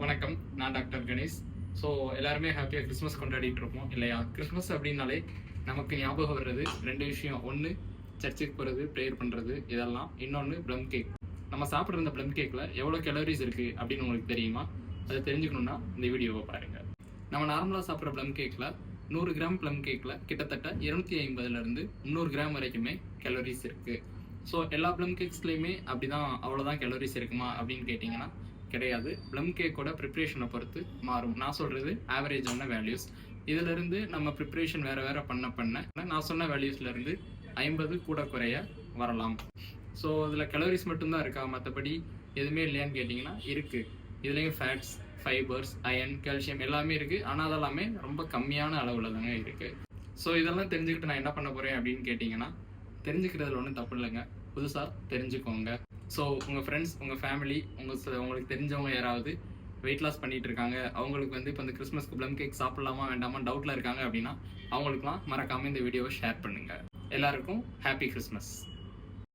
வணக்கம், நான் doctor Ganesh. So எல்லாருமே ஹாப்பியாக கிறிஸ்மஸ் கொண்டாடிட்டு இருப்போம் இல்லையா? கிறிஸ்மஸ் அப்படின்னாலே நமக்கு ஞாபகம் வர்றது ரெண்டு விஷயம். ஒன்று சர்ச்சுக்கு போகிறது, ப்ரேயர் பண்ணுறது இதெல்லாம். இன்னொன்று ப்ளம் கேக். நம்ம சாப்பிட்ற இந்த ப்ளம் கேக்கில் எவ்வளோ கேலரிஸ் இருக்குது அப்படின்னு உங்களுக்கு தெரியுமா? அதை தெரிஞ்சுக்கணுன்னா இந்த வீடியோவை பாருங்கள். நம்ம நார்மலாக சாப்பிட்ற ப்ளம் கேக்கில் 100 கிராம் ப்ளம் கேக்கில் கிட்டத்தட்ட 250 300 கிராம் வரைக்குமே கேலரிஸ் இருக்குது. ஸோ எல்லா ப்ளம் கேக்ஸ்லேயுமே அப்படி தான் அவ்வளோதான் கேலரிஸ் இருக்குமா அப்படின்னு கேட்டிங்கன்னா கிடையாது. ப்ளம் கேக்கோட ப்ரிப்ரேஷனை பொறுத்து மாறும். நான் சொல்கிறது ஆவரேஜான வேல்யூஸ். இதிலிருந்து நம்ம ப்ரிப்ரேஷன் வேறு பண்ண நான் சொன்ன வேல்யூஸ்லேருந்து 50 கூட குறைய வரலாம். ஸோ இதில் கலோரிஸ் மட்டும்தான் இருக்கா, மற்றபடி எதுவுமே இல்லையான்னு கேட்டிங்கன்னா இருக்குது. இதுலேயும் ஃபேட்ஸ், ஃபைபர்ஸ், அயன், கால்சியம் எல்லாமே இருக்குது. ஆனால் அதெல்லாமே ரொம்ப கம்மியான அளவில் தாங்க இருக்குது. ஸோ இதெல்லாம் தெரிஞ்சுக்கிட்டு நான் என்ன பண்ண போகிறேன் அப்படின்னு கேட்டிங்கன்னா, தெரிஞ்சுக்கிறதுல ஒன்றும் தப்பு இல்லைங்க. புதுசாக தெரிஞ்சுக்கோங்க. ஸோ உங்கள் ஃப்ரெண்ட்ஸ், உங்கள் ஃபேமிலி, உங்களுக்கு தெரிஞ்சவங்க யாராவது வெயிட் லாஸ் பண்ணிட்டு இருக்காங்க, அவங்களுக்கு இப்போ இந்த கிறிஸ்மஸ்க்கு ப்ளம் கேக் சாப்பிடலாமா வேண்டாமா டவுட்டில் இருக்காங்க அப்படின்னா அவங்களுக்குலாம் மறக்காமல் இந்த வீடியோவை ஷேர் பண்ணுங்கள். எல்லாருக்கும் ஹாப்பி கிறிஸ்மஸ்.